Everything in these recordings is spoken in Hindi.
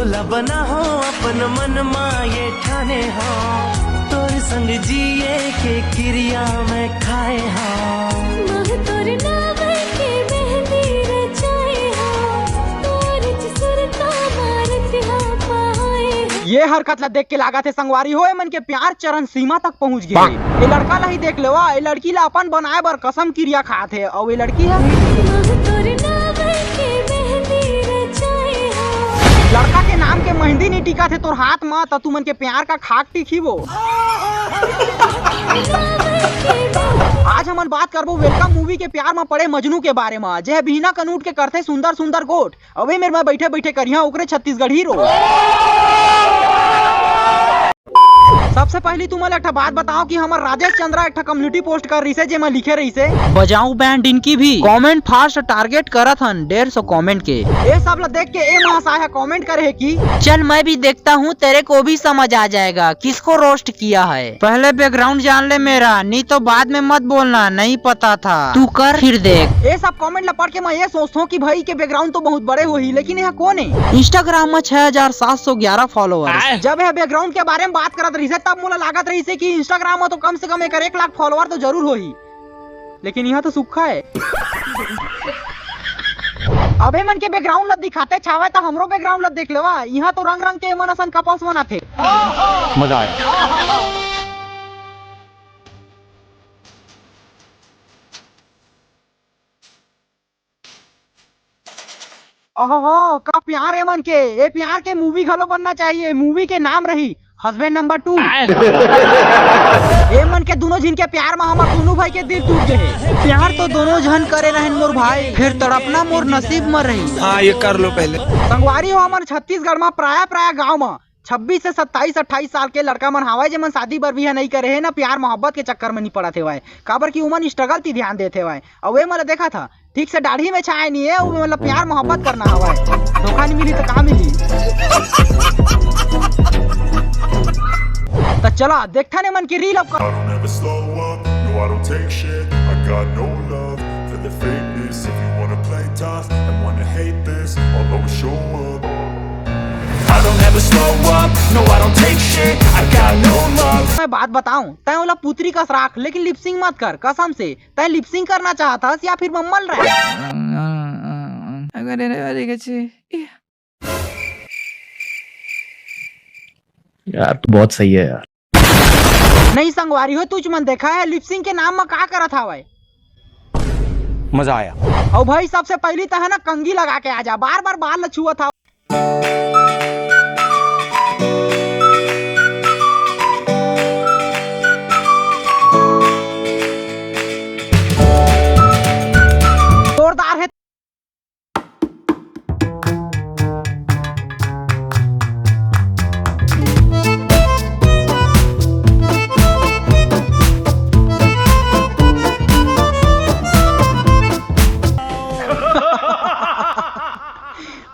भोला बना हो अपन मन माये ठाने हो तोर संग जिए के क्रिया में खाए हो तोर नाम के मेहंदी रचाए हो तोर सुरता मारत हो पाए। ये हरकत ला देख के लागत है संगवारी हो मन के प्यार चरण सीमा तक पहुंच गए। ये लड़का ला ही देख लेवा, ये लड़की ला अपन बनाए बर कसम क्रिया खात है और ये लड़की है लड़का के नाम के मेहंदी नहीं टिका थे तोर हाथ में तो तू मन के प्यार का खाक टिकी वो। आज हम बात करबो वेलकम मूवी के प्यार में पड़े मजनू के बारे में, जे बिना कनूट के करते सुंदर सुंदर गोट अबे मेरे में बैठे बैठे करिया ओकरे छत्तीसगढ़ हीरो। सबसे पहले तुम एक बात बताओ कि हमार राजेश चंद्रा एक कम्युनिटी पोस्ट कर रही से जेमा लिखे रही से बजाऊ बैंड इनकी भी कमेंट फास्ट टारगेट करत हन 150 कमेंट के। ये सब ला देख के ए महाशय कमेंट करे है कि चल मैं भी देखता हूँ तेरे को भी समझ आ जाएगा किसको रोस्ट किया है। पहले बैकग्राउंड जान ले मेरा, नहीं तो बाद में मत बोलना नहीं पता था, तू कर फिर देख। ये सब कमेंट ला पढ़ के मैं ये सोचता हूँ कि भाई के बैकग्राउंड तो बहुत बड़े हुई लेकिन यह कौन है। इंस्टाग्राम में 6711 फॉलोअर। जब यह बैकग्राउंड के बारे में बात करत रही तब मुझे लागत रही से कि इंस्टाग्राम में तो कम से कम 1 लाख फॉलोअर तो जरूर हो ही, लेकिन यहाँ तो सूखा है। अबे मन के बैकग्राउंड लग दिखाते छावे तो हमरो बैकग्राउंड लग देख लेवा, यहाँ तो रंग रंग के मन असन कपल्स बना थे। मजा आया। ओहो का प्यार है मन के, ये प्यार के मूवी घलो बनना चाहिए। मूवी के नाम रही हस्बैंड नंबर 2। ए मन के दोनों जिन के प्यार में हमार दोनों भाई के दिल टूट गए। प्यार तो दोनों जन करे रहन मोर भाई, फिर तड़पना मोर नसीब में रही। हाँ ये कर लो पहले। संगवारी हो हमारे छत्तीसगढ़ में प्राय गाँव में 26 से 27-28 साल के लड़का मन हवाए जमन शादी बर भी नहीं करे है ना, प्यार मोहब्बत के चक्कर में नहीं पड़ा थे वाई काबर की उमन स्ट्रगल थी ध्यान देते वाई। और वे मतलब देखा था ठीक से दाढ़ी में छाया नहीं है, मतलब प्यार मोहब्बत करना हवा है, धोखा नहीं मिली तो कहाँ मिली। तो चला देखता ने मन की रील अब मैं बात बताऊं तय वाला पुत्री का राख, लेकिन लिपसिंग मत कर कसम से। तय लिपसिंग करना चाहता या फिर मम्मल रहा यार तू बहुत सही है यार। नहीं संगवारी हो तुझ मन देखा है लिपसिंग के नाम में का करा था भाई, मजा आया। और भाई सबसे पहली तो है ना कंगी लगा के आजा, बार बार बाल छुआ था। जोरदार है।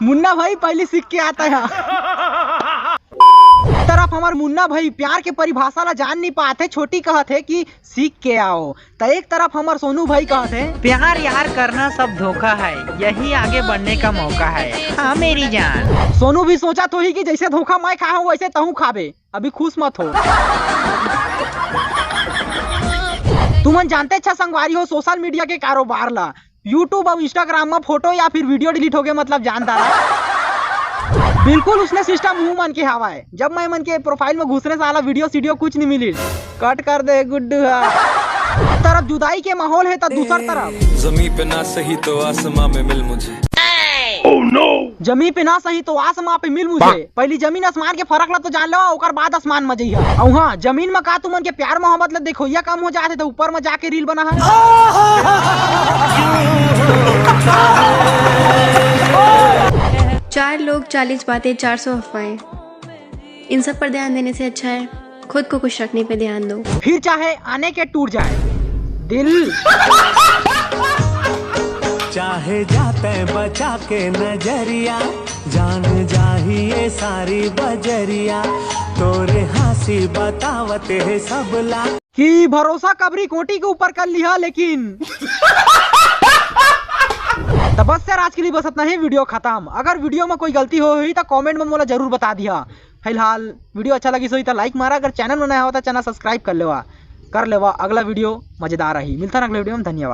मुन्ना भाई पहले सीख के आता है। तरफ हमार मुन्ना भाई प्यार के परिभाषा ला जान नहीं पाते, छोटी कहते कि सीख के आओ। तो एक तरफ हमार सोनू भाई कहते प्यार यार करना सब धोखा है, यही आगे बढ़ने का मौका है। हाँ मेरी जान। सोनू भी सोचा तो ही कि जैसे धोखा मैं खा हूँ वैसे तहू खाबे, अभी खुश मत हो। तुमन जानते अच्छा संगवारी हो सोशल मीडिया के कारोबार ला यूट्यूब और इंस्टाग्राम में फोटो या फिर वीडियो डिलीट हो गए मतलब जानता रहा। बिल्कुल उसने सिस्टम मुंह मन के हवा है। जब मैं मन के प्रोफाइल में घुसने साला वीडियो कुछ नहीं मिली, कट कर दे गुड्डू। तरफ जुदाई के माहौल है तो दूसर तरफ जमीन पे ना सही तो आसमां में मिल मुझे। Oh no! जमीन पे ना सही तो आसमां पे मिल मुझे। पहली जमीन आसमान के फर्क ला तो जान लो, ओकर बाद आसमान में जइहा। और हाँ जमीन में का तुमन के प्यार मोहब्बत ला देखो या कम हो जाते तो ऊपर में जाके रील बना है। 4 लोग 40 बातें 400 अफवाहें, इन सब पर ध्यान देने से अच्छा है खुद को खुश रखने पे ध्यान दो। फिर चाहे आने के टूट जाए दिल, चाहे जाते बचा के नजरिया, जान जाहिए सारी बजरिया, तोरे हंसी बतावते है सबला कि भरोसा कबरी कोटी के ऊपर कर लिया, लेकिन तो बस यार आज के लिए बस इतना ही, वीडियो खत्म। अगर वीडियो में कोई गलती हो हुई तो कमेंट में मोला जरूर बता दिया। फिलहाल वीडियो अच्छा लगी तो लाइक मारा, अगर चैनल में नया हो तो चैनल सब्सक्राइब कर लेवा। अगला वीडियो मजेदार रही। मिलता है अगले वीडियो में, धन्यवाद।